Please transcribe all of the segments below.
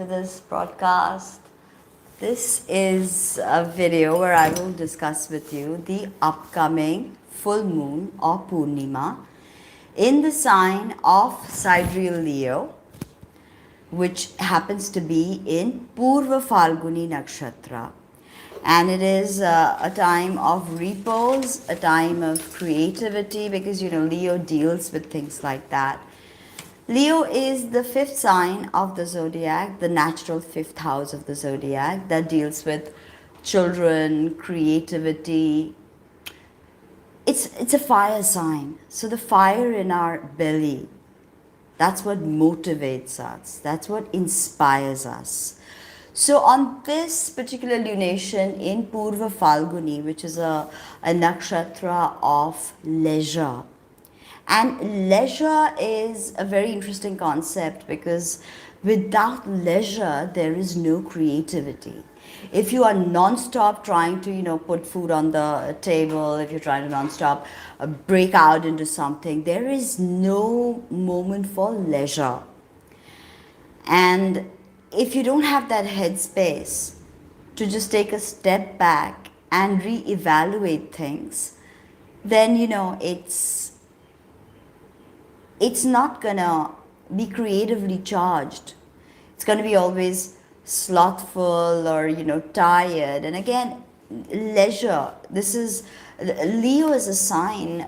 to this broadcast. This is a video where I will discuss with you the upcoming full moon or Purnima in the sign of Sidereal Leo, which happens to be in Purva Phalguni Nakshatra. And it is a time of repose, a time of creativity, because Leo deals with things like that. Leo is the fifth sign of the zodiac, the natural fifth house of the zodiac that deals with children, creativity. It's a fire sign. So the fire in our belly, that's what motivates us. That's what inspires us. So on this particular lunation in Purva Phalguni, which is a nakshatra of leisure. And leisure is a very interesting concept because without leisure, there is no creativity. If you are non-stop trying to, put food on the table, if you're trying to non-stop break out into something, there is no moment for leisure. And if you don't have that headspace to just take a step back and reevaluate things, then, it's not gonna be creatively charged. It's gonna be always slothful or tired. And again, leisure. This is Leo is a sign.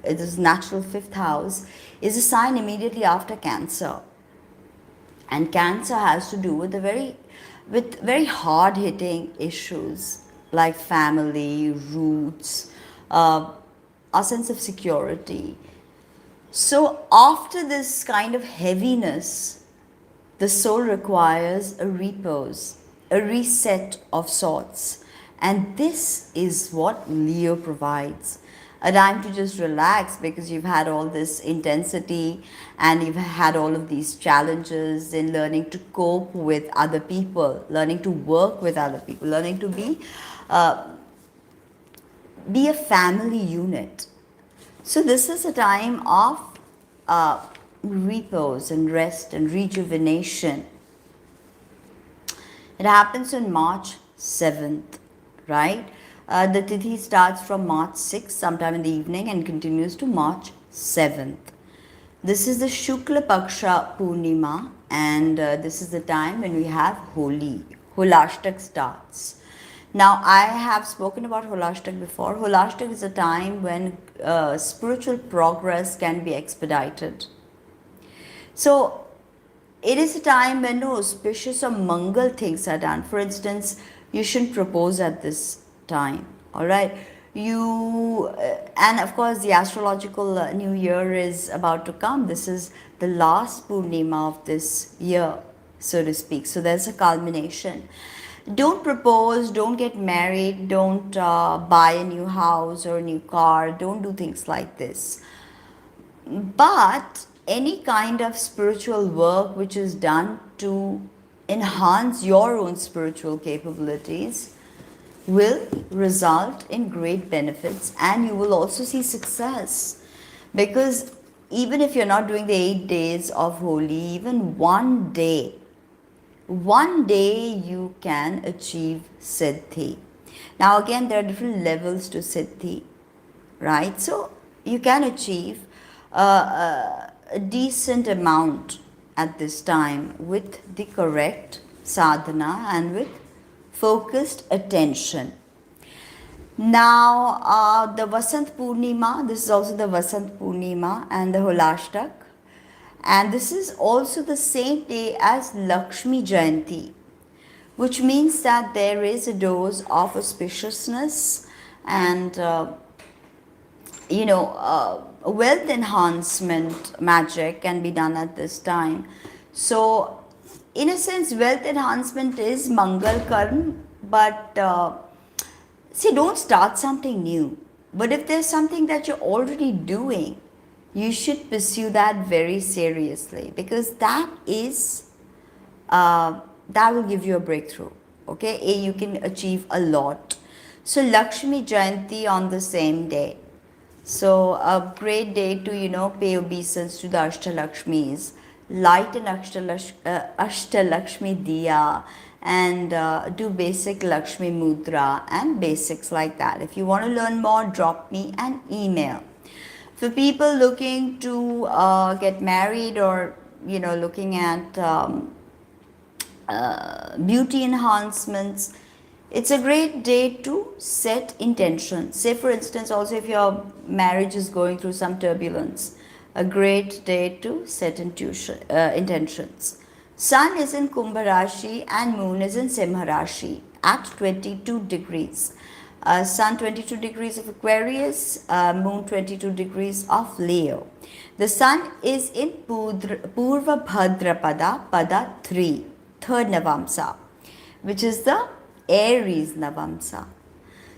This natural fifth house is a sign immediately after Cancer, and Cancer has to do with very hard hitting issues like family, roots, our sense of security. So after this kind of heaviness, the soul requires a repose, a reset of sorts. And this is what Leo provides. A time to just relax because you've had all this intensity and you've had all of these challenges in learning to cope with other people, learning to work with other people, learning to be a family unit. So this is a time of repose and rest and rejuvenation. It happens on March 7th, right? The Tithi starts from March 6th, sometime in the evening, and continues to March 7th. This is the Shukla Paksha Purnima, and this is the time when we have Holi. Holashtak starts. Now, I have spoken about Holashtak before. Holashtak is a time when spiritual progress can be expedited. So, it is a time when no auspicious or Mangal things are done. For instance, you shouldn't propose at this time, all right? And of course, the astrological new year is about to come. This is the last Purnima of this year, so to speak. So, there's a culmination. Don't propose, don't get married, don't buy a new house or a new car, don't do things like this. But any kind of spiritual work which is done to enhance your own spiritual capabilities will result in great benefits, and you will also see success. Because even if you're not doing the 8 days of Holi, even one day you can achieve Siddhi. Now again, there are different levels to Siddhi, right? So you can achieve a decent amount at this time with the correct sadhana and with focused attention. Now the Vasant Purnima, this is also the Vasant Purnima and the Holashtak. And this is also the same day as Lakshmi Jayanti, which means that there is a dose of auspiciousness and, wealth enhancement magic can be done at this time. So, in a sense, wealth enhancement is Mangal Karma, but don't start something new. But if there's something that you're already doing, you should pursue that very seriously, because that will give you a breakthrough. Okay, you can achieve a lot. So Lakshmi Jayanti on the same day. So a great day to pay obeisance to the Ashtalakshmis. light an Ashtalakshmi diya, and do basic Lakshmi mudra and basics like that. If you want to learn more, drop me an email. For people looking to get married, or looking at beauty enhancements, it's a great day to set intentions. Say for instance, also if your marriage is going through some turbulence, a great day to set intentions. Sun is in Kumbha Rashi and Moon is in Simha Rashi at 22 degrees. Sun 22 degrees of Aquarius, Moon 22 degrees of Leo. The Sun is in Purva Bhadrapada, Pada 3, third Navamsa, which is the Aries Navamsa.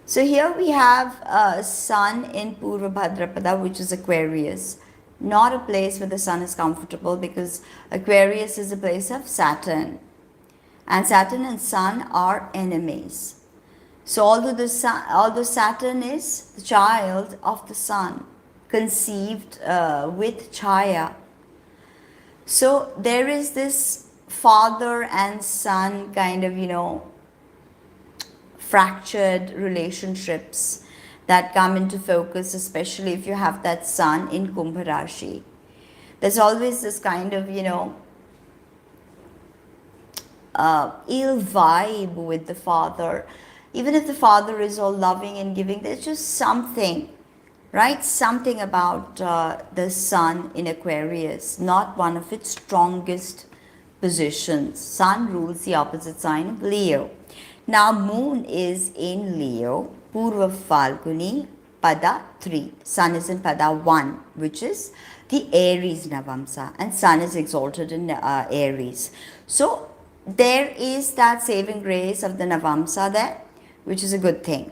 So here we have Sun in Purva Bhadrapada, which is Aquarius. Not a place where the Sun is comfortable, because Aquarius is a place of Saturn. And Saturn and Sun are enemies. So although Saturn is the child of the Sun, conceived with Chaya. So there is this father and son kind of, fractured relationships that come into focus, especially if you have that Sun in Kumbha Rashi. There's always this kind of, ill vibe with the father. Even if the father is all loving and giving, there's just something, right? Something about the Sun in Aquarius, not one of its strongest positions. Sun rules the opposite sign of Leo. Now Moon is in Leo, Purva Phalguni, Pada 3. Sun is in Pada 1, which is the Aries Navamsa, and Sun is exalted in Aries. So there is that saving grace of the Navamsa there, which is a good thing.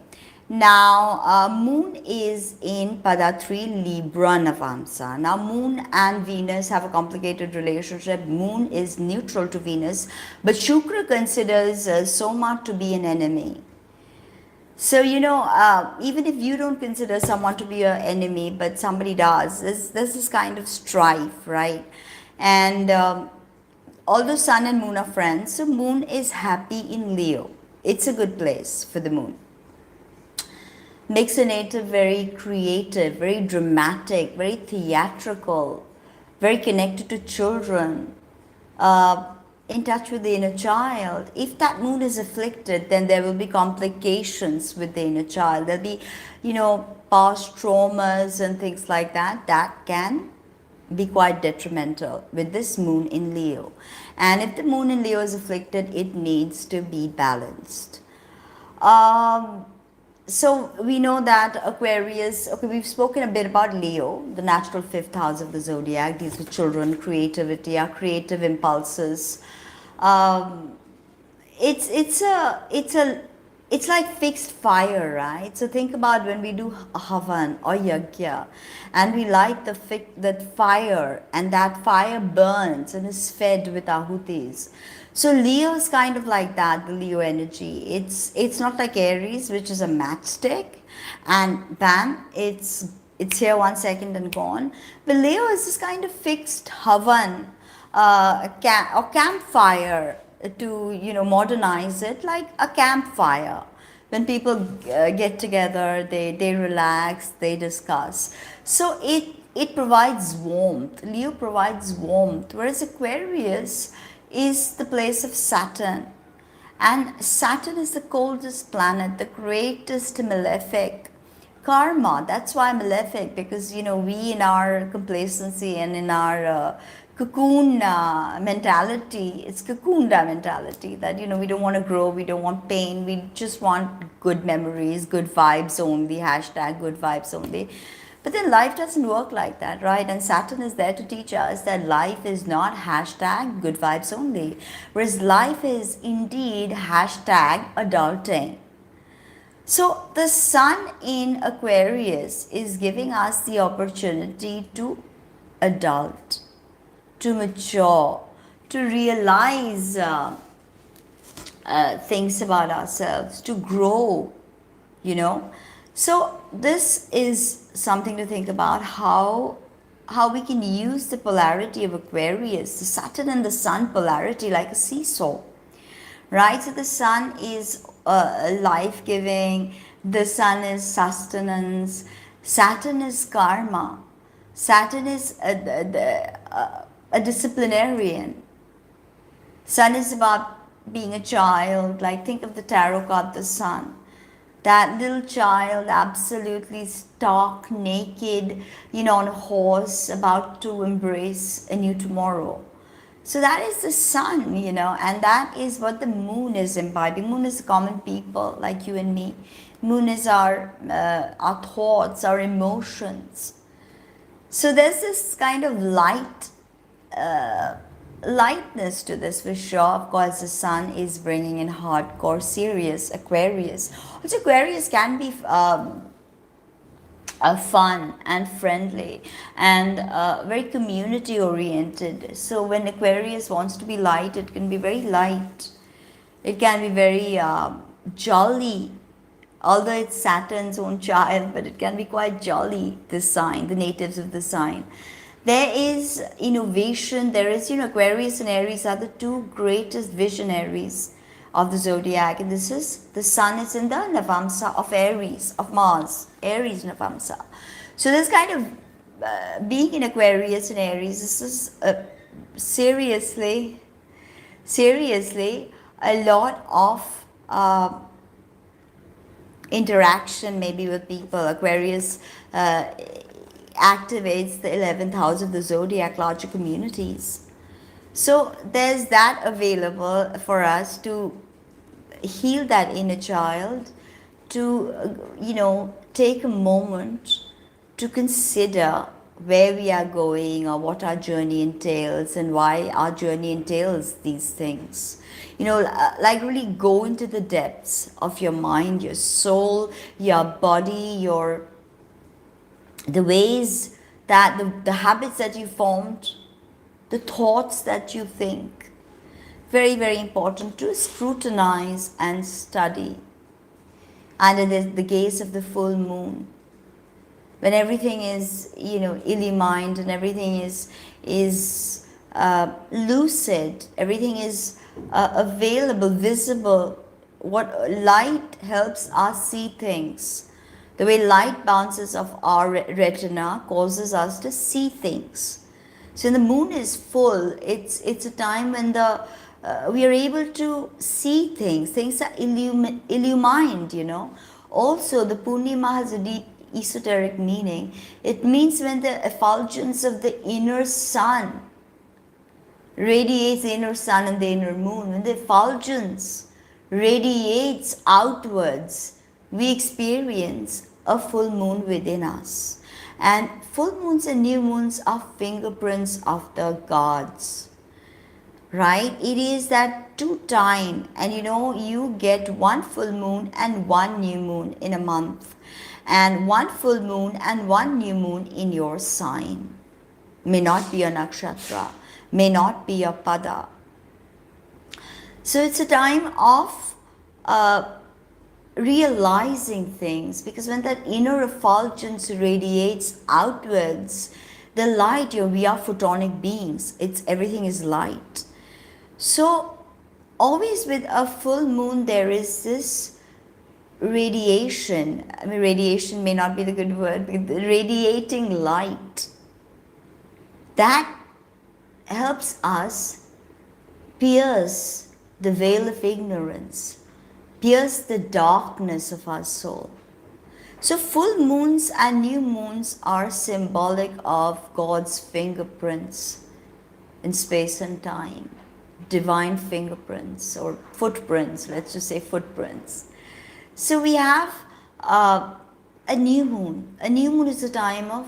Now Moon is in Pada 3, Libra Navamsa. Now Moon and Venus have a complicated relationship. Moon is neutral to Venus, but Shukra considers Soma to be an enemy. So, even if you don't consider someone to be an enemy, but somebody does, there's this kind of strife, right? And although Sun and Moon are friends, so Moon is happy in Leo. It's a good place for the Moon. Makes a native very creative, very dramatic, very theatrical, very connected to children, in touch with the inner child. If that Moon is afflicted, then there will be complications with the inner child. There'll be, past traumas and things like that. That can be quite detrimental with this Moon in Leo. And if the Moon in Leo is afflicted, it needs to be balanced. So we know that Aquarius, we've spoken a bit about Leo, the natural fifth house of the zodiac, deals with children, creativity, our creative impulses. It's like fixed fire, right? So think about when we do Havan or Yajna, and we light that fire, and that fire burns and is fed with ahutis. So Leo is kind of like that, the Leo energy. It's not like Aries, which is a matchstick, and bam, it's here 1 second and gone. But Leo is this kind of fixed Havan, or campfire, to modernize it, like a campfire. When people get together, they relax, they discuss. So it provides warmth. Leo provides warmth, whereas Aquarius is the place of Saturn. And Saturn is the coldest planet, the greatest malefic. Karma, that's why malefic, because we in our complacency and in our cocoon mentality, it's cocoonda mentality, that we don't want to grow, we don't want pain, we just want good memories, good vibes only, hashtag good vibes only. But then life doesn't work like that, right? And Saturn is there to teach us that life is not hashtag good vibes only, whereas life is indeed hashtag adulting. So the Sun in Aquarius is giving us the opportunity to adult, to mature, to realize things about ourselves, to grow, So this is something to think about, how how we can use the polarity of Aquarius, the Saturn and the Sun polarity, like a seesaw, right? So the Sun is life giving, the Sun is sustenance, Saturn is karma, Saturn is a disciplinarian. Sun is about being a child, like think of the tarot card, the Sun. That little child, absolutely stark, naked, on a horse, about to embrace a new tomorrow. So that is the Sun, and that is what the Moon is imbibing. Moon is common people like you and me. Moon is our thoughts, our emotions. So there's this kind of lightness to this for sure. Of course, the Sun is bringing in hardcore, serious Aquarius. Which Aquarius can be fun and friendly and very community oriented. So when Aquarius wants to be light, it can be very light. It can be very jolly. Although it's Saturn's own child, but it can be quite jolly, this sign, the natives of the sign. There is innovation. There is, Aquarius and Aries are the two greatest visionaries of the zodiac. And this is, the Sun is in the Navamsa of Aries, of Mars, Aries Navamsa. So this kind of being in Aquarius and Aries, this is seriously a lot of interaction maybe with people. Aquarius activates the 11th house of the zodiac, larger communities. So there's that available for us to heal that inner child, to take a moment to consider where we are going or what our journey entails and why our journey entails these things. Like really go into the depths of your mind, your soul, your body, the ways that the habits that you formed, the thoughts that you think. Very, very important to scrutinize and study under the gaze of the full moon. When everything is, illumined and everything is lucid, everything is available, visible. What light helps us see things. The way light bounces off our retina causes us to see things. So when the moon is full, it's a time when we are able to see things. Things are illumined, Also, the Purnima has a deep esoteric meaning. It means when the effulgence of the inner sun radiates, the inner sun and the inner moon, when the effulgence radiates outwards, we experience a full moon within us. And full moons and new moons are fingerprints of the gods, right? It is that 2 time, and you get 1 full moon and 1 new moon in a month, and 1 full moon and 1 new moon in your sign. May not be a nakshatra, may not be a pada. So it's a time of realizing things, because when that inner effulgence radiates outwards, the light, we are photonic beings. Everything is light. So always with a full moon, there is this radiation. I mean, radiation may not be the good word, but radiating light that helps us pierce the veil of ignorance, pierce the darkness of our soul. So full moons and new moons are symbolic of God's fingerprints in space and time, divine fingerprints or footprints, let's just say footprints. So we have a new moon. A new moon is a time of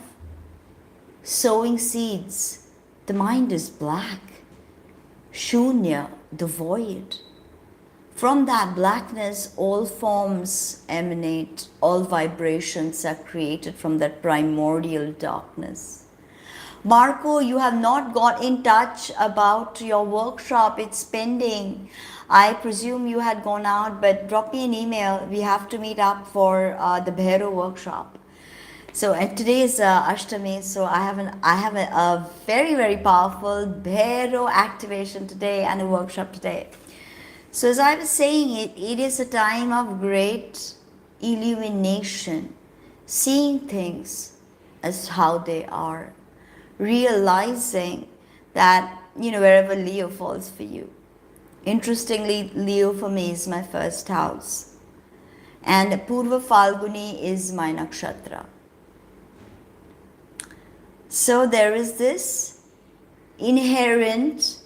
sowing seeds. The mind is black, shunya, the void. From that blackness, all forms emanate, all vibrations are created from that primordial darkness. Marco, you have not got in touch about your workshop. It's pending. I presume you had gone out, but drop me an email. We have to meet up for the Bhairo workshop. So and today is Ashtami, so I have a very very powerful Bhairo activation today and a workshop today. So as I was saying, it is a time of great illumination, seeing things as how they are, realizing that wherever Leo falls for you. Interestingly, Leo for me is my first house, and Purva Phalguni is my Nakshatra. So there is this inherent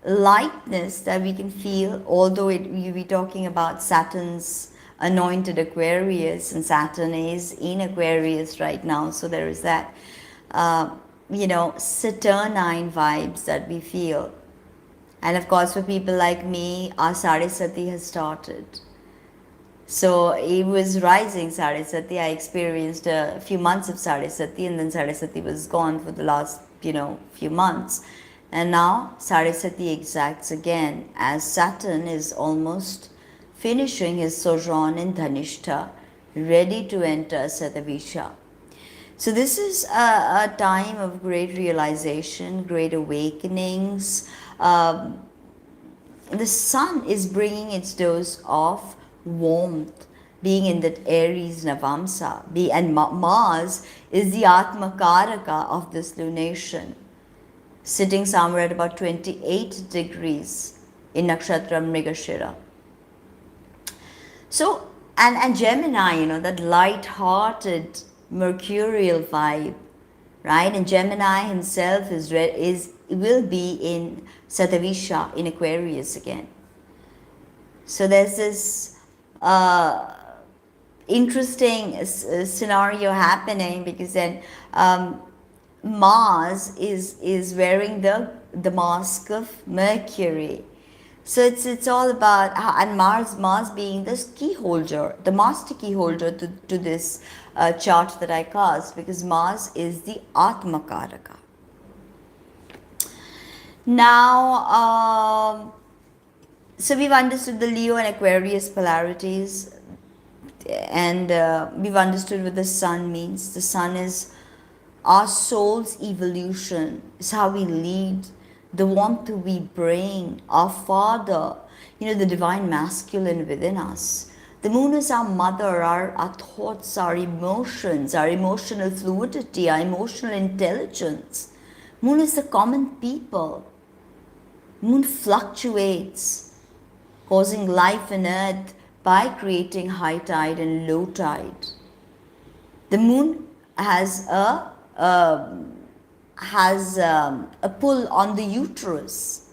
lightness that we can feel, although we be talking about Saturn's anointed Aquarius, and Saturn is in Aquarius right now. So there is that, Saturnine vibes that we feel. And of course, for people like me, our Saraswati has started. So it was rising Saraswati. I experienced a few months of Saraswati, and then Saraswati was gone for the last, few months. And now Saraswati exacts again as Saturn is almost finishing his sojourn in Dhanishta, ready to enter Satavisha. So this is a time of great realization, great awakenings. The sun is bringing its dose of warmth, being in that Aries Navamsa, and Mars is the Atmakaraka of this lunation, sitting somewhere at about 28 degrees in Nakshatra Mrigashira. So, and Gemini, that light-hearted mercurial vibe, right? And Gemini himself will be in Satavisha in Aquarius again. So there's this interesting scenario happening, because then Mars is wearing the mask of Mercury. So it's all about, and Mars being this key holder, the master key holder to this chart that I cast, because Mars is the Atmakaraka. Now, so we've understood the Leo and Aquarius polarities, and we've understood what the sun means. The sun is our soul's evolution, is how we lead, the warmth we bring, our father, the divine masculine within us. The moon is our mother, our thoughts, our emotions, our emotional fluidity, our emotional intelligence. Moon is the common people. Moon fluctuates, causing life on earth by creating high tide and low tide. The moon has a pull on the uterus,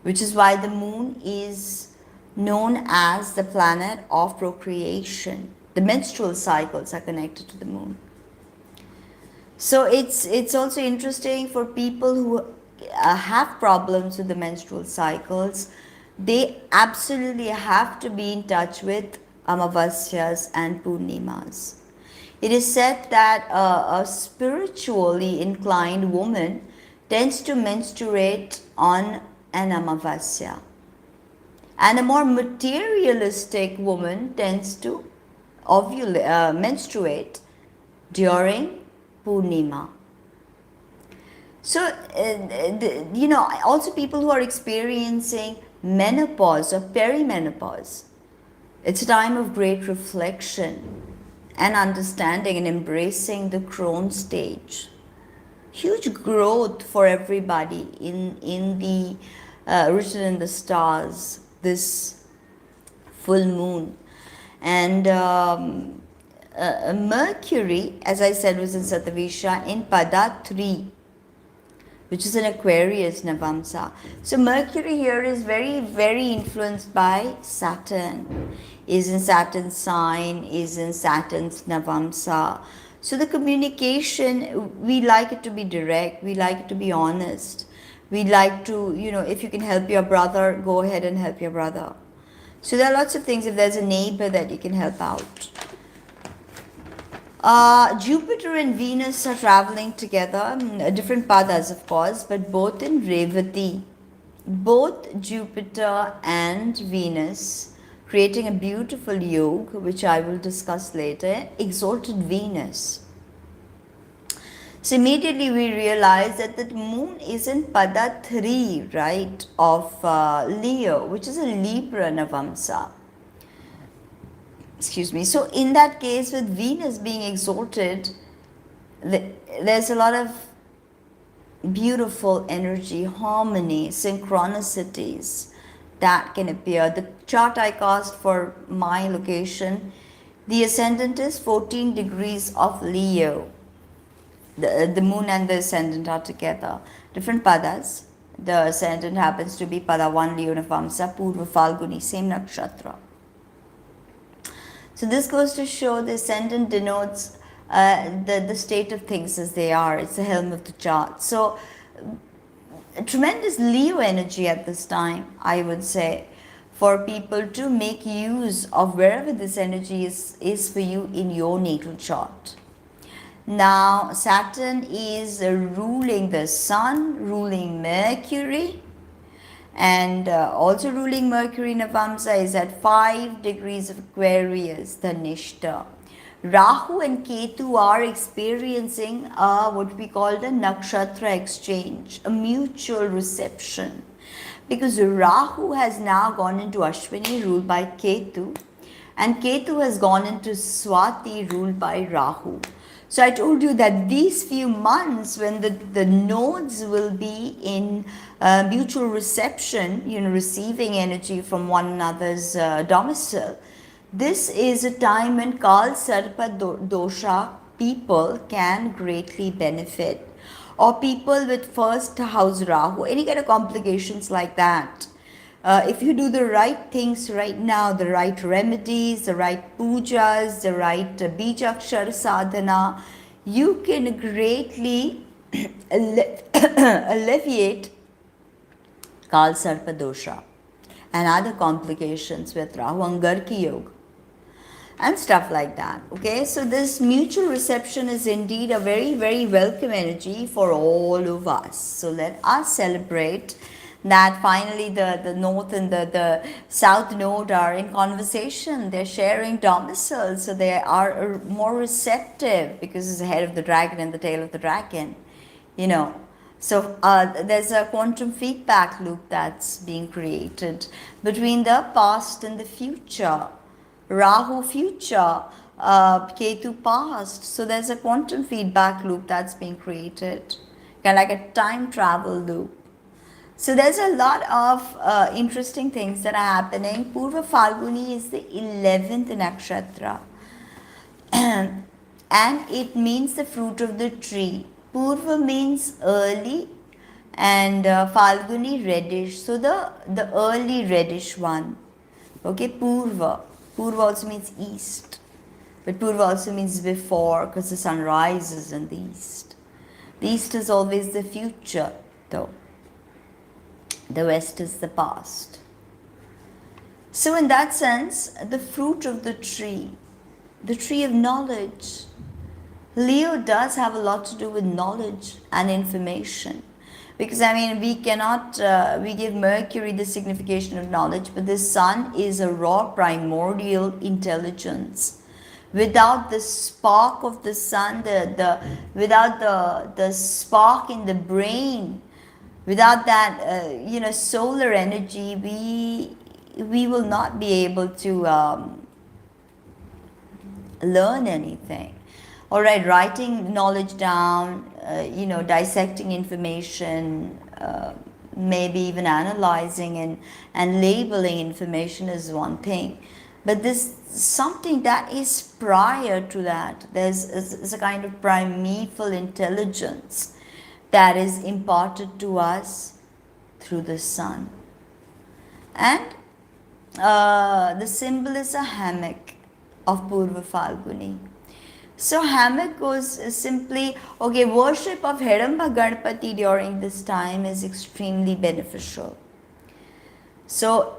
which is why the moon is known as the planet of procreation. The menstrual cycles are connected to the moon. So it's also interesting for people who have problems with the menstrual cycles. They absolutely have to be in touch with Amavasyas and Purnimas. It is said that a spiritually inclined woman tends to menstruate on an Amavasya, and a more materialistic woman tends to menstruate during Purnima. So, also people who are experiencing menopause or perimenopause, it's a time of great reflection and understanding and embracing the crone stage. Huge growth for everybody in the written in the stars, this full moon. And Mercury, as I said, was in Satavisha in Pada 3, which is an Aquarius Navamsa. So Mercury here is very, very influenced by Saturn, is in Saturn's sign, is in Saturn's Navamsa. So the communication, we like it to be direct, we like it to be honest. We like to, if you can help your brother, go ahead and help your brother. So there are lots of things. If there's a neighbor that you can help out. Jupiter and Venus are traveling together, different padas of course, but both in Revati. Both Jupiter and Venus creating a beautiful yoga, which I will discuss later, exalted Venus. So immediately we realize that the moon is in Pada 3, right, of Leo, which is a Libra Navamsa. Excuse me. So in that case, with Venus being exalted, there's a lot of beautiful energy, harmony, synchronicities that can appear. The chart I cast for my location, the ascendant is 14 degrees of Leo. The moon and the ascendant are together. Different padas. The ascendant happens to be pada 1 Leo Navamsa, Purva Phalguni, same nakshatra. So this goes to show the ascendant denotes the state of things as they are. It's the helm of the chart. So tremendous Leo energy at this time, I would say, for people to make use of wherever this energy is for you in your natal chart. Now Saturn is ruling the Sun, ruling Mercury, and also ruling Mercury Navamsa is at 5 degrees of Aquarius, the Nishta. Rahu and Ketu are experiencing what we call the Nakshatra exchange, a mutual reception. Because Rahu has now gone into Ashwini, ruled by Ketu, and Ketu has gone into Swati, ruled by Rahu. So I told you that these few months when the nodes will be in mutual reception, receiving energy from one another's domicile, this is a time when Kal Sarpa Dosha people can greatly benefit. Or people with first house Rahu, any kind of complications like that. If you do the right things right now, the right remedies, the right pujas, the right bijakshar sadhana, you can greatly alleviate Kal Sarpa Dosha and other complications with Rahu, Angarki Yoga, and stuff like that. Okay, so this mutual reception is indeed a very, very welcome energy for all of us. So let us celebrate that finally the north and the south node are in conversation. They're sharing domiciles, so they are more receptive because it's the head of the dragon and the tail of the dragon, So there's a quantum feedback loop that's being created between the past and the future. Rahu future, Ketu past. So there's a quantum feedback loop that's being created, kind of like a time travel loop. So there's a lot of interesting things that are happening. Purva Phalguni is the 11th nakshatra, and it means the fruit of the tree. Purva means early, and Phalguni reddish. So the early reddish one. Okay, Purva. Purva also means east, but Purva also means before, because the sun rises in the east. The east is always the future, though. The west is the past. So in that sense, the fruit of the tree of knowledge. Leo does have a lot to do with knowledge and information. Because we cannot, we give Mercury the signification of knowledge, but the sun is a raw primordial intelligence. Without the spark of the sun, without the spark in the brain, without that, solar energy, we will not be able to learn anything. All right, writing knowledge down, dissecting information, maybe even analyzing and labeling information is one thing. But there's something that is prior to that. There's a kind of primeval intelligence that is imparted to us through the sun. And the symbol is a hammock of Purva Phalguni. So hammock goes simply, worship of Hidamba Ganpati during this time is extremely beneficial. So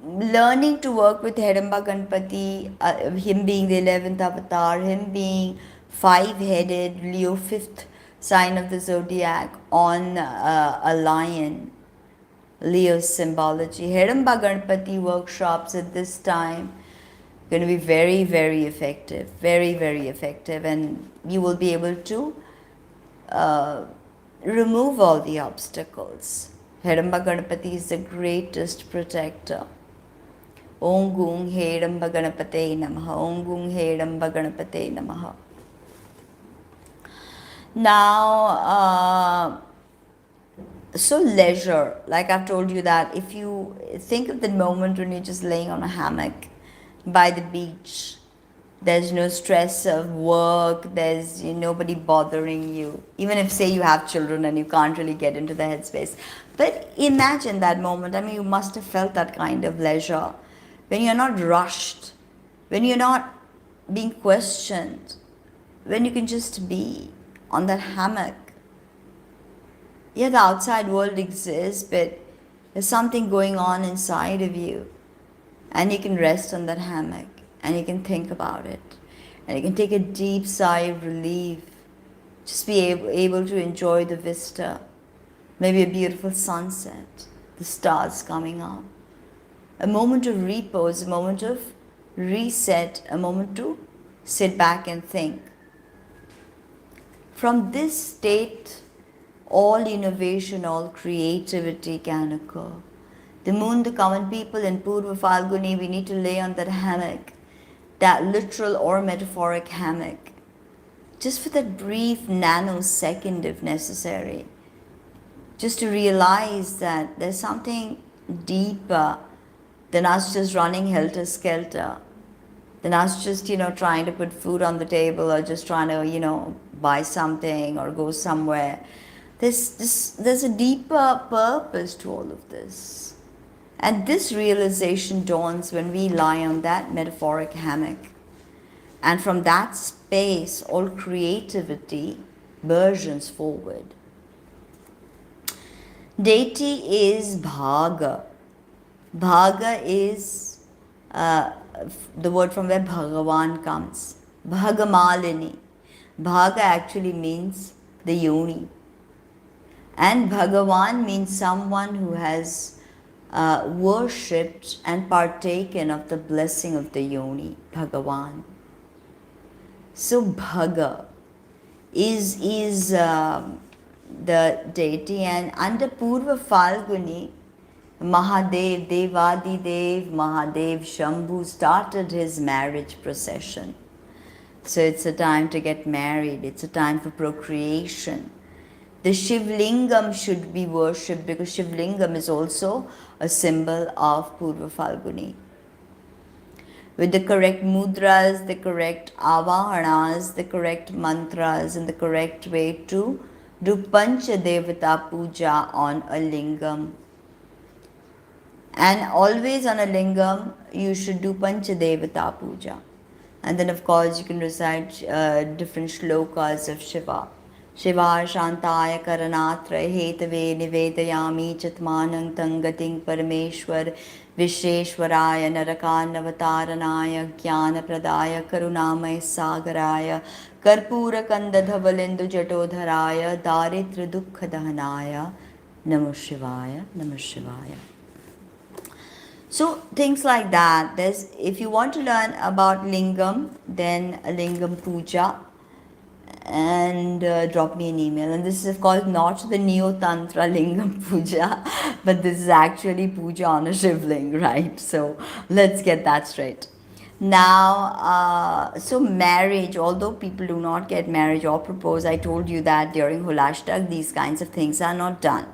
learning to work with Hidamba Ganpati, him being the 11th avatar, him being 5-headed, Leo 5th sign of the zodiac on a lion, Leo's symbology. Hidamba Ganpati workshops at this time going to be very, very effective, very, very effective, and you will be able to remove all the obstacles. Hidamba Ganapati is the greatest protector. Om Gung Hedamba Ganapate Namaha. Om Gung Hedamba Ganapate Namaha. Now, so leisure, like I've told you, that if you think of the moment when you're just laying on a hammock by the beach, there's no stress of work, there's nobody bothering you, even if say you have children and you can't really get into the headspace. But imagine that moment. I mean, you must have felt that kind of leisure when you're not rushed, when you're not being questioned, when you can just be on that hammock. Yeah, the outside world exists, but there's something going on inside of you. And you can rest on that hammock and you can think about it. And you can take a deep sigh of relief. Just be able to enjoy the vista. Maybe a beautiful sunset, the stars coming up. A moment of repose, a moment of reset, a moment to sit back and think. From this state, all innovation, all creativity can occur. The moon, the common people in Purva Phalguni, we need to lay on that hammock, that literal or metaphoric hammock, just for that brief nanosecond if necessary, just to realize that there's something deeper than us just running helter-skelter, than us just, trying to put food on the table or just trying to, buy something or go somewhere. There's a deeper purpose to all of this. And this realization dawns when we lie on that metaphoric hammock. And from that space, all creativity burgeons forward. Deity is Bhaga. Bhaga is the word from where Bhagavan comes. Bhagamalini. Bhaga actually means the yoni. And Bhagavan means someone who has worshipped and partaken of the blessing of the yoni, Bhagavan. So Bhaga is the deity, and under Purva Phalguni, Mahadev, Devadidev, Mahadev Shambhu started his marriage procession. So it's a time to get married, it's a time for procreation. The Shivlingam should be worshipped because Shivlingam is also a symbol of Purva Phalguni. With the correct mudras, the correct avahanas, the correct mantras, and the correct way to do Pancha Devata Puja on a lingam. And always on a lingam, you should do Pancha Devata Puja. And then of course you can recite different shlokas of Shiva. Shiva Shantaya Karanatra Hetave Nivedayami Chatmanang Tangating Parameshwar Visheshwaraya Narakannavataranaya Jnana Pradaya Karunamay Sagaraya Karpura Kandadhavalindu Jatodharaya Daritra Dukkha Dahanaya Namo Shivaya Namo Shivaya. So things like that. If you want to learn about lingam, then a lingam puja, and drop me an email. And this is of course not the Neo-Tantra lingam puja, but this is actually puja on a shivling, right? So let's get that straight. Now, so marriage, although people do not get married or propose, I told you that during Hulashtak these kinds of things are not done.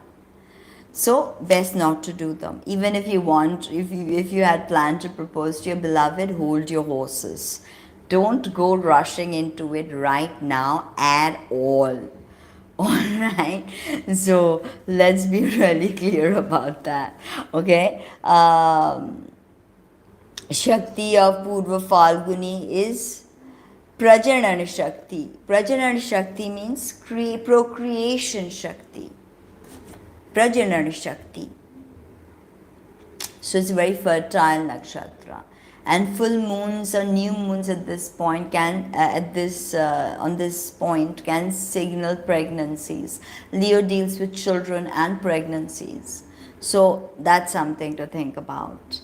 So best not to do them. Even if you want, if you had planned to propose to your beloved, hold your horses. Don't go rushing into it right now at all. Alright? So let's be really clear about that. Okay? Shakti of Purva Phalguni is Prajanan Shakti. Prajanan Shakti means procreation Shakti. Prajanan Shakti. So it's a very fertile nakshatra. And full moons or new moons at this point on this point can signal pregnancies. Leo deals with children and pregnancies. So that's something to think about.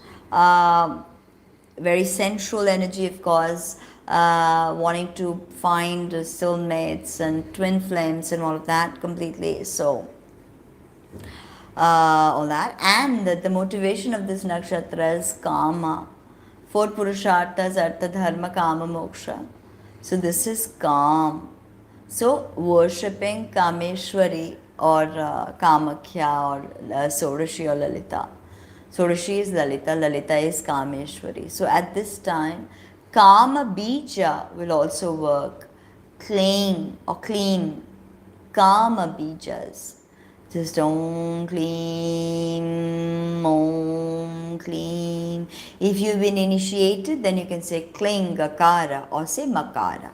Very sensual energy, of course. wanting to find soulmates and twin flames and all of that completely. So, all that. And the motivation of this nakshatra is kama. Four purusharthas, artha, dharma, kama, moksha. So, this is calm. So, worshipping Kameshwari or Kamakhya or Sodashi or Lalita. Sodashi is Lalita, Lalita is Kameshwari. So, at this time, Kama Bija will also work. Clean or clean. Kama Bijas. Just Om Klim, Om Klim. If you've been initiated, then you can say Kling, Gakara or say Makara.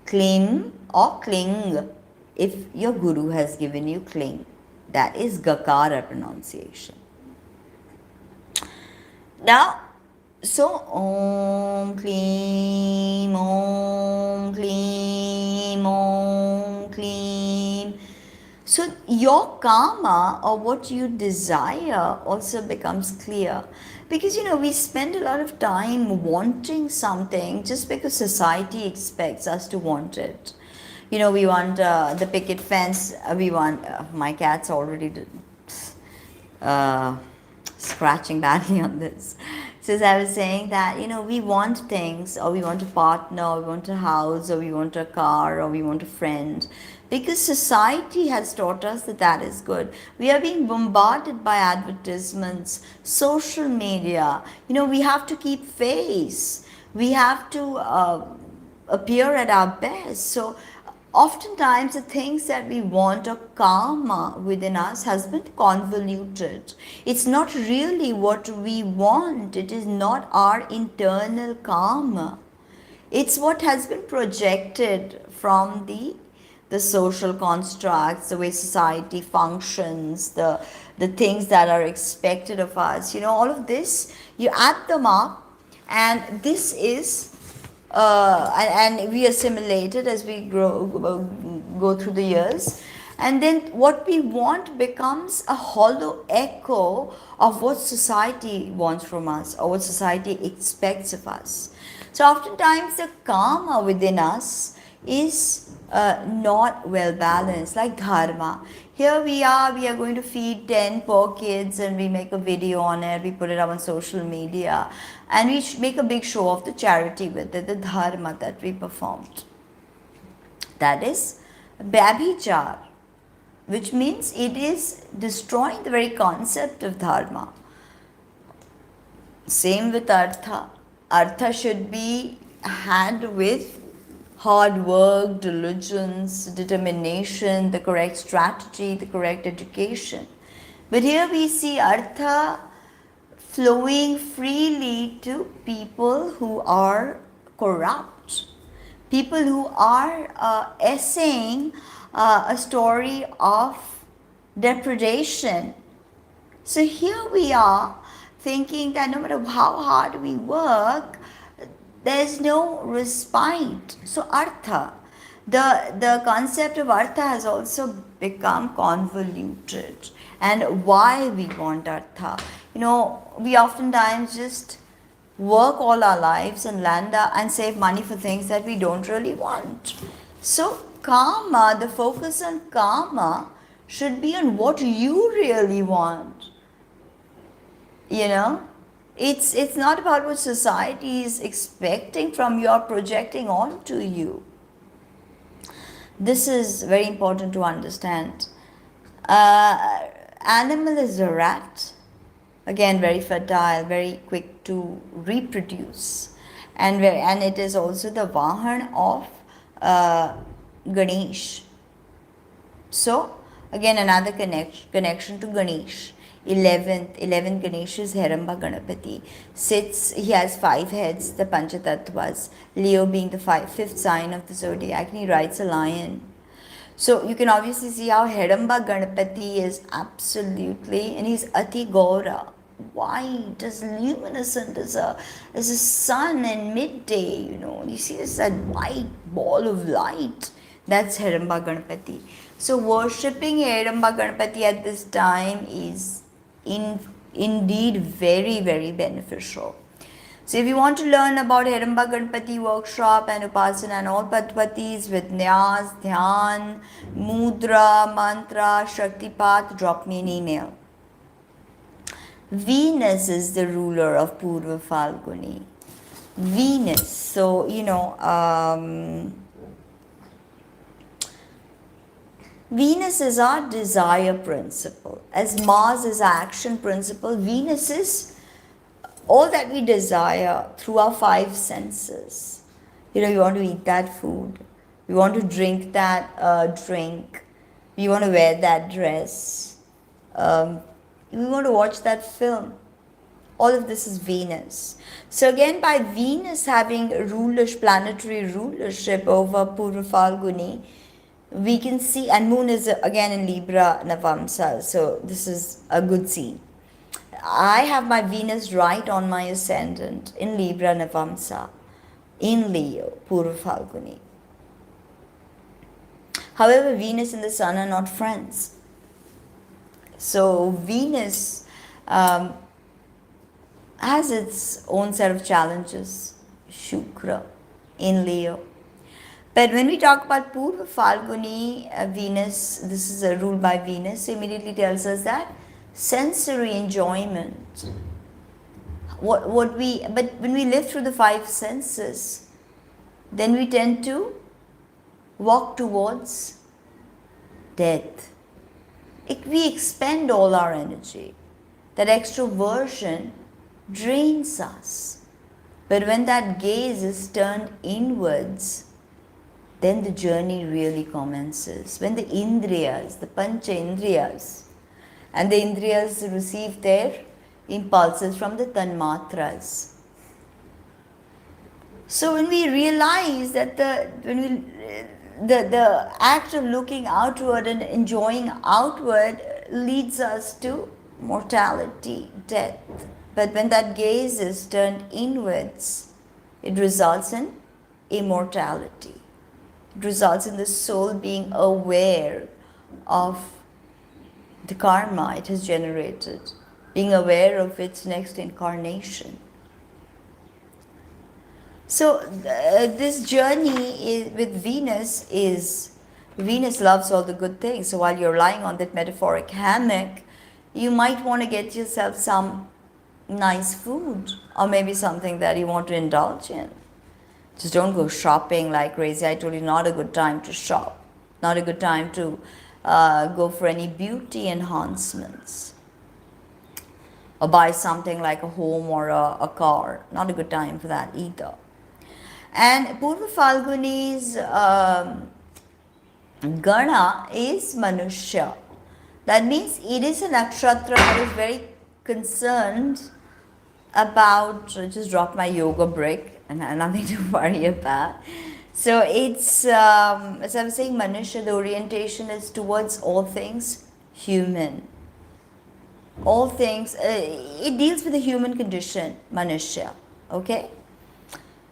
Klim or Kling, if your Guru has given you Kling. That is Gakara pronunciation. Now, so Om Klim, Om Klim, Om Klim. So your karma or what you desire also becomes clear. Because we spend a lot of time wanting something just because society expects us to want it. We want the picket fence, we want, my cat's already scratching badly on this. So as I was saying that, we want things, or we want a partner, or we want a house, or we want a car, or we want a friend. Because society has taught us that that is good. We are being bombarded by advertisements, social media. We have to keep face. We have to appear at our best. So oftentimes the things that we want or karma within us has been convoluted. It's not really what we want. It is not our internal karma. It's what has been projected from the social constructs, the way society functions, the things that are expected of us. All of this, you add them up, and this is and we assimilate it as we go through the years, and then what we want becomes a hollow echo of what society wants from us or what society expects of us. So oftentimes the karma within us is not well balanced, like dharma. Here we are going to feed 10 poor kids, and we make a video on it, we put it up on social media, and we make a big show of the charity with it, the dharma that we performed. That is babhichar, which means it is destroying the very concept of dharma. Same with artha. Artha should be had with hard work, diligence, determination, the correct strategy, the correct education. But here we see artha flowing freely to people who are corrupt, people who are essaying a story of depredation. So here we are thinking that no matter how hard we work, there is no respite. So artha, the concept of artha has also become convoluted. And why we want artha? We oftentimes just work all our lives and land and save money for things that we don't really want. So karma, the focus on karma should be on what you really want. It's not about what society is expecting from you or projecting onto you. This is very important to understand. Animal is a rat. Again, very fertile, very quick to reproduce. And it is also the Vahan of Ganesh. So, again, another connection to Ganesh. 11th Ganesh is Heramba Ganapati. He has 5 heads, the Panchatattvas. Leo being the fifth sign of the zodiac, and he rides a lion. So you can obviously see how Heramba Ganapati is absolutely, and he's Ati Gaura, white, as luminescent as a sun in midday. You see that white ball of light. That's Heramba Ganapati. So worshipping Heramba Ganapati at this time is indeed very, very beneficial. So if you want to learn about Hiramba Ganpati workshop and Upasana and all Patpatis with Nyas, Dhyan, Mudra, Mantra, Shaktipat, drop me an email. Venus is the ruler of Purva Phalguni. Venus. So, Venus is our desire principle. As Mars is our action principle, Venus is all that we desire through our five senses. You want to eat that food, you want to drink that drink, you want to wear that dress, we want to watch that film. All of this is Venus. So again, by Venus having planetary rulership over Purva Phalguni, we can see, and Moon is again in Libra Navamsa, so this is a good scene. I have my Venus right on my ascendant in Libra Navamsa, in Leo, Purva Phalguni. However, Venus and the Sun are not friends. So Venus has its own set of challenges, Shukra in Leo. But when we talk about Purva Phalguni, Venus, this is a rule by Venus, immediately tells us that sensory enjoyment. But when we live through the five senses, then we tend to walk towards death. We expend all our energy. That extroversion drains us. But when that gaze is turned inwards, then the journey really commences. When the Indriyas, the Pancha Indriyas, and the Indriyas receive their impulses from the Tanmatras. So when we realize that the act of looking outward and enjoying outward leads us to mortality, death. But when that gaze is turned inwards, it results in immortality. It results in the soul being aware of the karma it has generated, being aware of its next incarnation. So this journey with Venus loves all the good things. So while you're lying on that metaphoric hammock, you might want to get yourself some nice food or maybe something that you want to indulge in. Just don't go shopping like crazy. I told you, not a good time to shop. Not a good time to go for any beauty enhancements. Or buy something like a home or a car. Not a good time for that either. And Purva Phalguni's Gana is Manushya. That means it is a nakshatra that is very concerned about, just drop my yoga brick and nothing to worry about. So it's, as I was saying, Manushya, the orientation is towards all things human. All things, it deals with the human condition, Manushya, okay?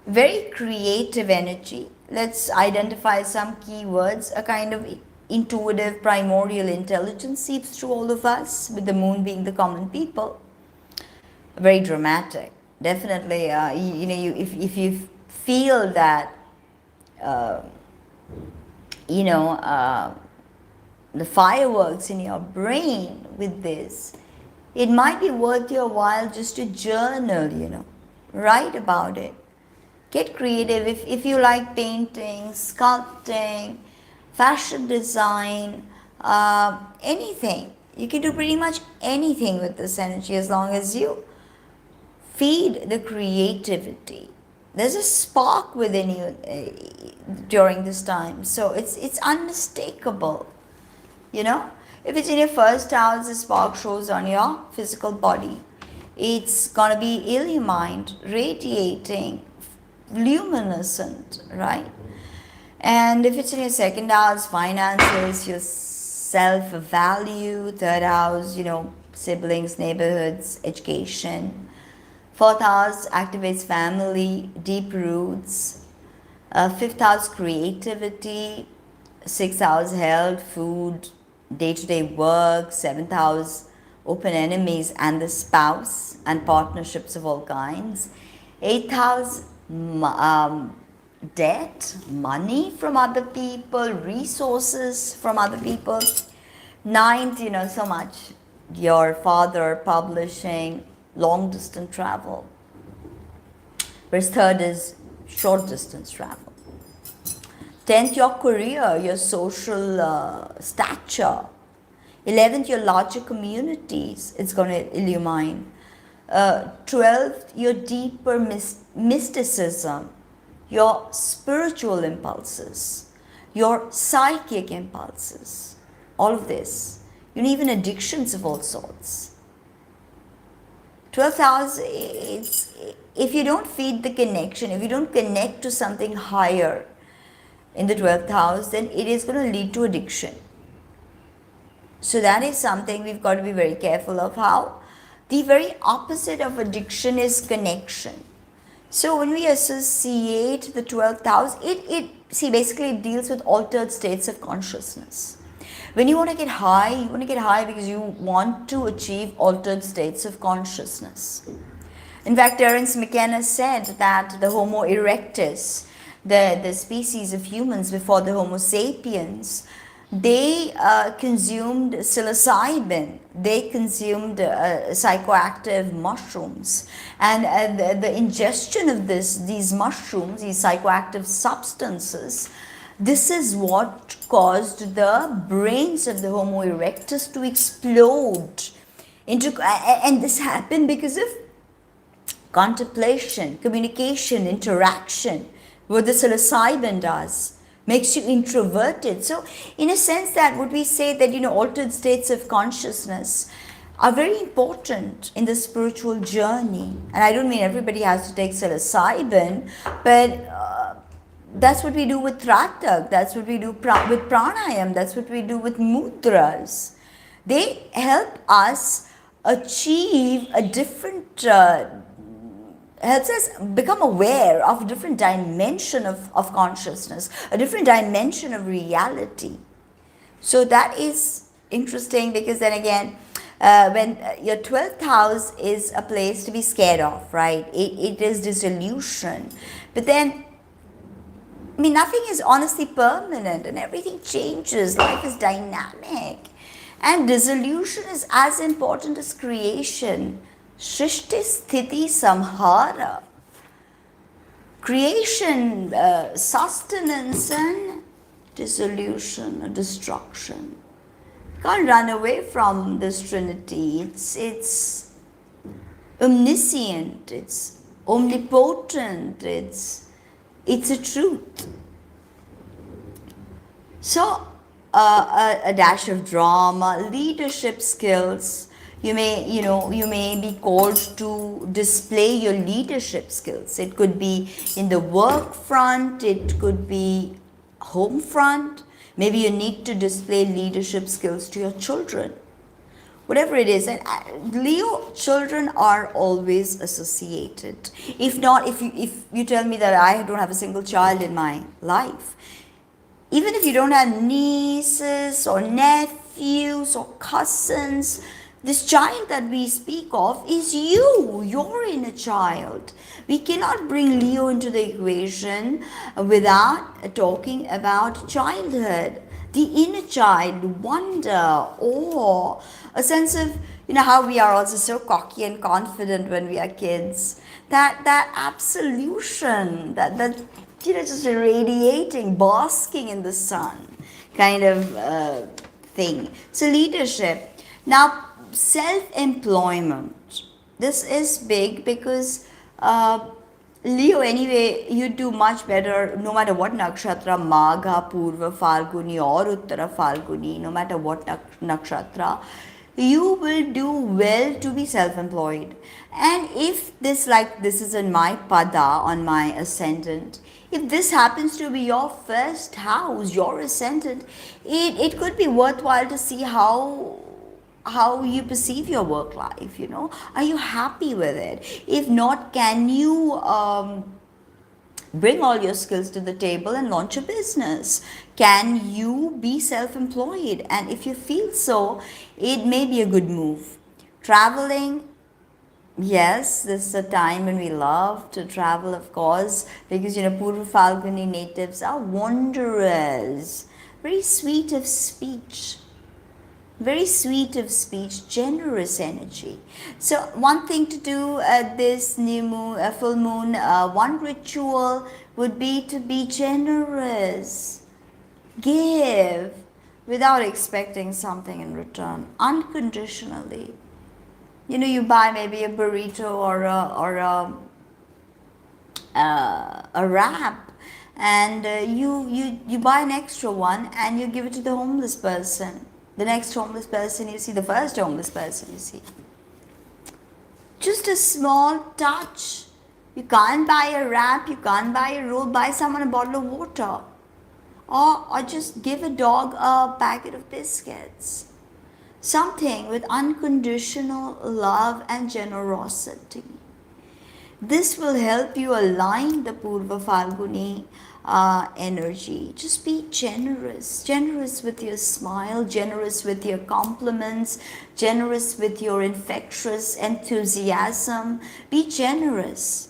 Very creative energy. Let's identify some keywords. A kind of intuitive, primordial intelligence seeps through all of us, with the moon being the common people. Very dramatic. Definitely, if you feel that, the fireworks in your brain with this, it might be worth your while just to journal, write about it. Get creative. If you like painting, sculpting, fashion design, anything. You can do pretty much anything with this energy as long as you feed the creativity. There's a spark within you during this time. So it's unmistakable. If it's in your first house, the spark shows on your physical body. It's going to be illumined, radiating, luminescent, right? And if it's in your second house, finances, your self-value, third house, siblings, neighborhoods, education. Fourth house activates family, deep roots. Fifth house, creativity. Sixth house, health, food, day-to-day work. Seventh house, open enemies and the spouse and partnerships of all kinds. 8th house, debt, money from other people, resources from other people. 9th, so much your father, publishing, long distance travel. Whereas 3rd is short distance travel. 10th, your career, your social stature. 11th, your larger communities, it's going to illumine. 12th, your deeper mysticism, your spiritual impulses, your psychic impulses, all of this. Even addictions of all sorts. 12th house, if you don't feed the connection, if you don't connect to something higher in the 12th house, then it is going to lead to addiction. So that is something we've got to be very careful of. How the very opposite of addiction is connection. So when we associate the 12th house, basically it deals with altered states of consciousness. When you want to get high, because you want to achieve altered states of consciousness. In fact, Terence McKenna said that the Homo erectus, the species of humans before the Homo sapiens, they consumed psilocybin, they consumed psychoactive mushrooms, and the ingestion of these mushrooms, these psychoactive substances, this is what caused the brains of the Homo erectus to explode and this happened because of contemplation, communication, interaction, what the psilocybin does. Makes you introverted. So in a sense that would we say that altered states of consciousness are very important in the spiritual journey. And I don't mean everybody has to take psilocybin, but that's what we do with Tratak, that's what we do with pranayam, that's what we do with mudras. They help us achieve a different helps us become aware of a different dimension of consciousness, a different dimension of reality. So that is interesting because then again, when your 12th house is a place to be scared of, right? It is dissolution. But then, nothing is honestly permanent and everything changes. Life is dynamic. And dissolution is as important as creation. Shrishti Sthiti Samhara. Creation, sustenance and dissolution or destruction. Can't run away from this Trinity. It's omniscient, it's omnipotent, it's a truth. So a dash of drama, leadership skills. You may be called to display your leadership skills. It could be in the work front, it could be home front. Maybe you need to display leadership skills to your children. Whatever it is. And Leo children are always associated. If not, if you tell me that I don't have a single child in my life, even if you don't have nieces or nephews or cousins, this child that we speak of is you, your inner child. We cannot bring Leo into the equation without talking about childhood. The inner child, wonder, awe, a sense of, how we are also so cocky and confident when we are kids. That absolution, that just radiating, basking in the sun kind of thing. So leadership. Now, self-employment. This is big because Leo, anyway, you do much better no matter what nakshatra, Magha, Purva, Phalguni or Uttara Phalguni, no matter what nakshatra, you will do well to be self-employed. And if this is in my pada, on my ascendant, if this happens to be your first house, your ascendant, it could be worthwhile to see how you perceive your work life, Are you happy with it? If not, can you bring all your skills to the table and launch a business? Can you be self-employed? And if you feel so, it may be a good move. Traveling, Yes, this is a time when we love to travel, of course, because Purva Phalguni natives are wanderers, very sweet of speech, generous energy. So, one thing to do at this new moon, full moon, one ritual would be to be generous, give without expecting something in return, unconditionally. You buy maybe a burrito or a wrap, and you buy an extra one and you give it to the homeless person. The next homeless person you see, the first homeless person you see. Just a small touch. You can't buy a wrap, you can't buy a roll, buy someone a bottle of water. Or just give a dog a packet of biscuits. Something with unconditional love and generosity. This will help you align the Purva Phalguni energy. Just be generous. Generous with your smile, generous with your compliments, generous with your infectious enthusiasm. Be generous.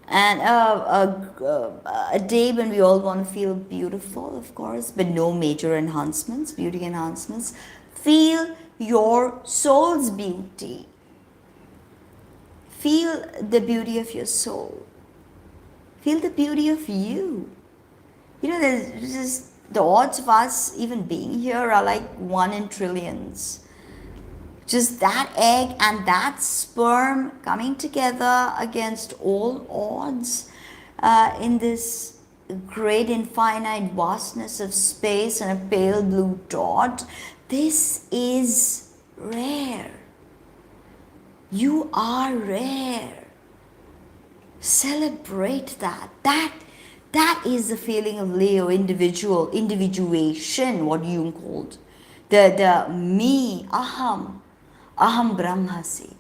And a day when we all want to feel beautiful, of course, but no major enhancements, beauty enhancements. Feel your soul's beauty. Feel the beauty of your soul. Feel the beauty of you. There's just the odds of us even being here are like 1 in trillions. Just that egg and that sperm coming together against all odds in this great infinite vastness of space and a pale blue dot. This is rare. You are rare. Celebrate that. That is the feeling of Leo, individuation, what Jung called. The me, aham brahmasi.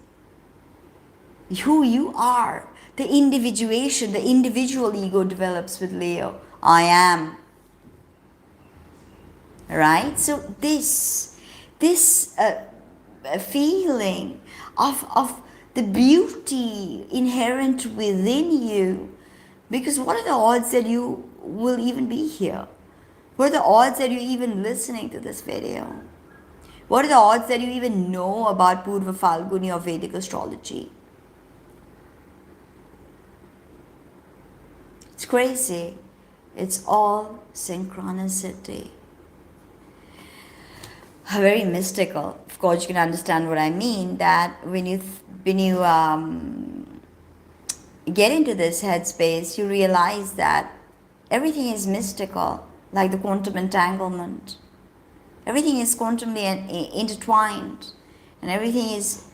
Who you are. The individuation, the individual ego develops with Leo. I am. Right? So this feeling of the beauty inherent within you, because what are the odds that you will even be here? What are the odds that you're even listening to this video? What are the odds that you even know about Purva Phalguni or Vedic astrology? It's crazy. It's all synchronicity. Very mystical. Of course, you can understand what I mean. That when you get into this headspace, you realize that everything is mystical, like the quantum entanglement. Everything is quantumly intertwined, and everything is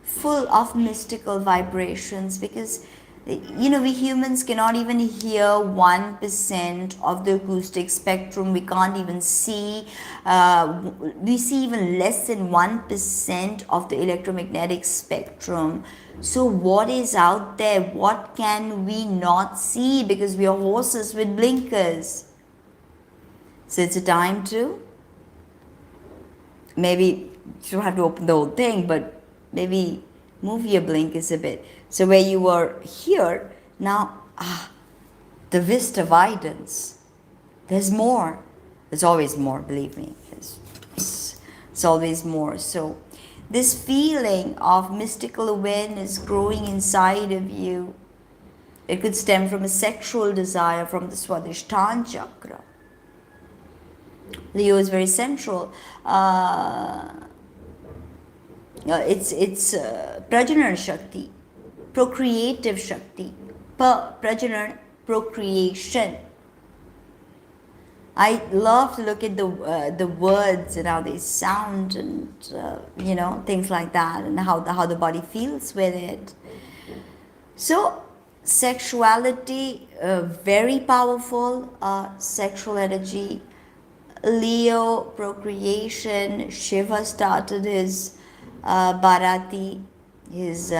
full of mystical vibrations, because we humans cannot even hear 1% of the acoustic spectrum. We can't even see, we see even less than 1% of the electromagnetic spectrum. So what is out there? What can we not see? Because we are horses with blinkers. So it's a time to, maybe you don't have to open the whole thing, but maybe move your blinkers a bit. So where you were here, now, the vista widens. There's more. There's always more, believe me. It's always more. So this feeling of mystical awareness growing inside of you, it could stem from a sexual desire from the Swadhisthana chakra. Leo is very central. It's Prajanan Shakti, procreative Shakti, Prajanan, procreation. I love to look at the words and how they sound, and things like that, and how the body feels with it. So sexuality, very powerful sexual energy. Leo, procreation. Shiva started his Bharati, his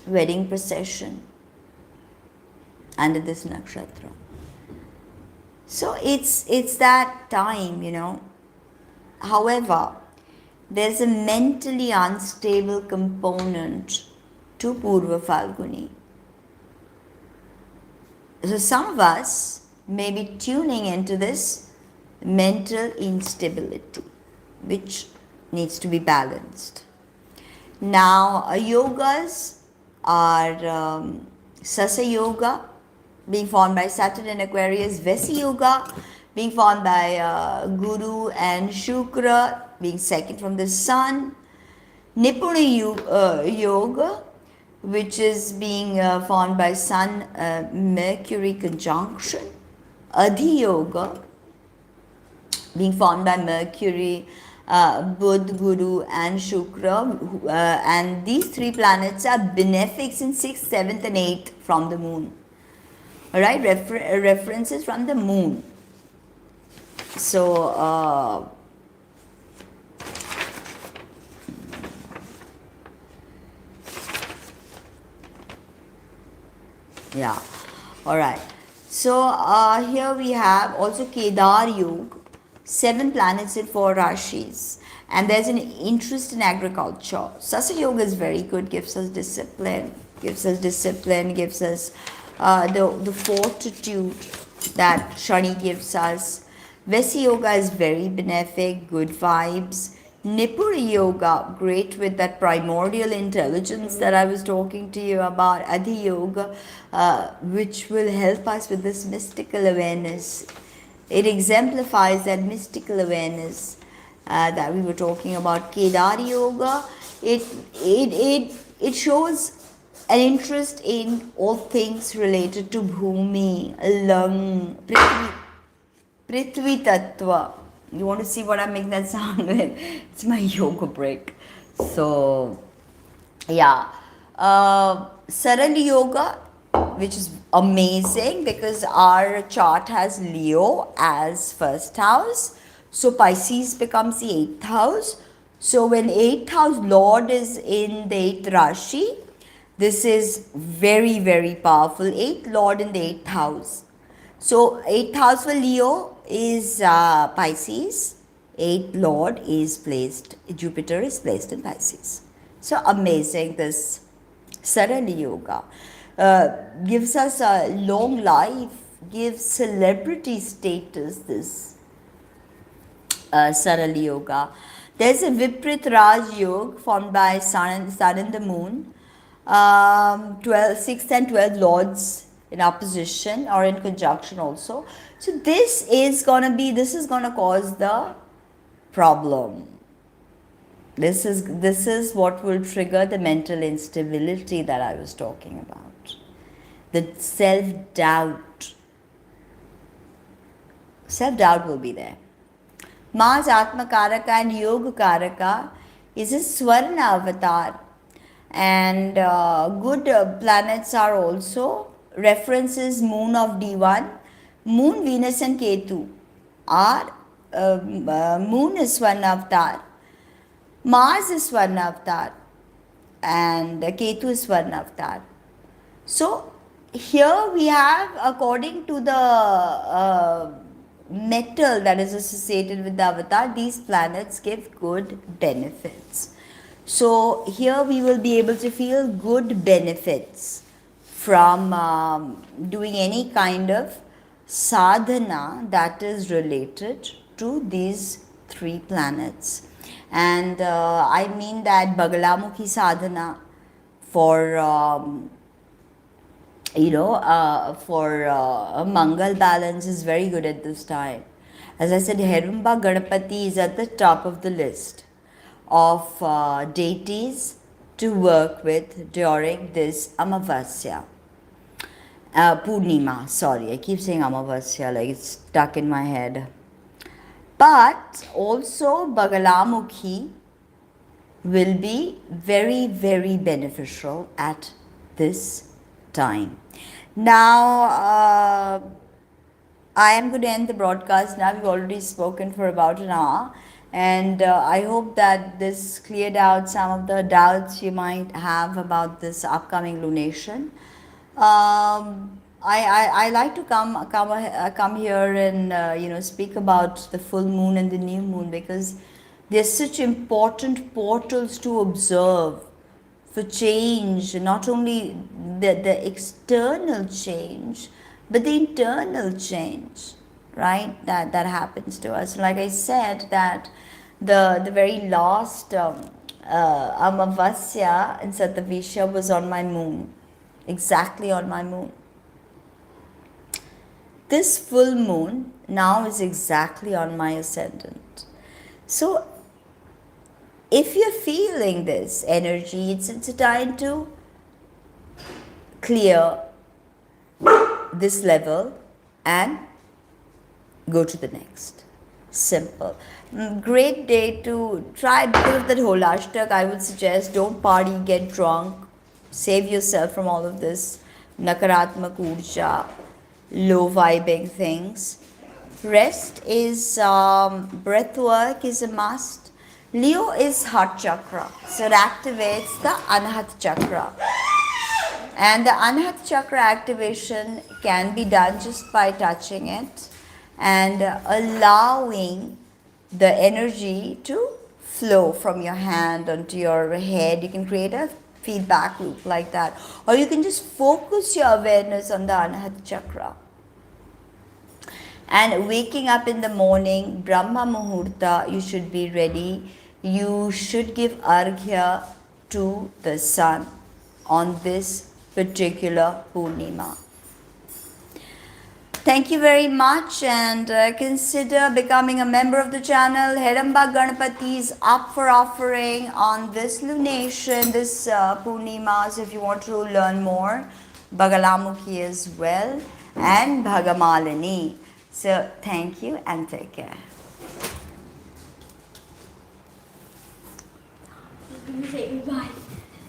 wedding procession under this Nakshatra. So it's that time, However, there's a mentally unstable component to Purva Phalguni. So some of us may be tuning into this mental instability, which needs to be balanced. Now, yogas are Sasa Yoga, being formed by Saturn and Aquarius, Vesi Yoga, being formed by Guru and Shukra, being second from the Sun, Nipuna Yoga, which is being formed by Sun Mercury conjunction, Adhi Yoga, being formed by Mercury, Budh, Guru, and Shukra, and these three planets are benefics in 6th, 7th, and 8th from the moon. Alright, references from the moon. So, yeah, alright. So, here we have also Kedar Yoga, 7 planets in 4 rashis, and there's an interest in agriculture. Sasa Yoga is very good, gives us discipline, gives us the fortitude that Shani gives us. Vesi Yoga is very benefic, good vibes. Nipura Yoga, great with that primordial intelligence that I was talking to you about. Adhi Yoga, which will help us with this mystical awareness. It exemplifies that mystical awareness that we were talking about. Kedar Yoga, it shows an interest in all things related to Bhumi, Lung, Prithvi Tattva. You want to see what I'm making that sound with? It's my yoga break. So, yeah. Saral Yoga, which is amazing because our chart has Leo as first house. So, Pisces becomes the 8th house. So, when 8th house Lord is in the 8th Rashi, this is very, very powerful. 8th Lord in the 8th house. So, 8th house for Leo is Pisces. 8th Lord is placed, Jupiter is placed in Pisces. So, amazing this Saral Yoga. Gives us a long life, gives celebrity status, this Saral Yoga. There's a Viprit Raj Yoga formed by Sun and the Moon. 6th and 12th Lords in opposition or in conjunction also. So this is gonna cause the problem. This is what will trigger the mental instability that I was talking about. The self-doubt. Self-doubt will be there. Mars Atma Karaka and Yoga Karaka is a Swarna avatar. And good planets are also references moon of D1. Moon, Venus and Ketu are, moon is Swarna avatar. Mars is Swarna avatar. And Ketu is Swarna avatar. So, here we have, according to the metal that is associated with the avatar, these planets give good benefits. So, here we will be able to feel good benefits from doing any kind of sadhana that is related to these 3 planets. And I mean that Bagalamukhi sadhana for Mangal balance is very good at this time. As I said, Herumba Ganapati is at the top of the list of deities to work with during this Amavasya. Purnima, sorry, I keep saying Amavasya like it's stuck in my head. But also Bagalamukhi will be very, very beneficial at this time. Now, I am going to end the broadcast now. We've already spoken for about an hour. And I hope that this cleared out some of the doubts you might have about this upcoming lunation. I like to come here and speak about the full moon and the new moon, because They're such important portals to observe for change, not only the external change, but the internal change, right? That happens to us. Like I said, that the very last Amavasya in Satavisha was on my moon, exactly on my moon. This full moon now is exactly on my ascendant. So if you're feeling this energy, it's a time to clear this level and go to the next. Simple. Great day to try because of that whole hashtag. I would suggest don't party, get drunk, save yourself from all of this nakaratmak urja, low vibing things. Rest is breath work is a must. Leo is heart chakra, so it activates the Anahat chakra. And the Anahat chakra activation can be done just by touching it and allowing the energy to flow from your hand onto your head. You can create a feedback loop like that, or you can just focus your awareness on the Anahat chakra. And waking up in the morning, Brahma Muhurta, you should be ready. You should give Arghya to the sun on this particular Purnima. Thank you very much, and consider becoming a member of the channel. Heramba Ganapati is up for offering on this lunation, this Purnima. So if you want to learn more, Bagalamukhi as well, and Bhagamalini. So thank you and take care. Say goodbye.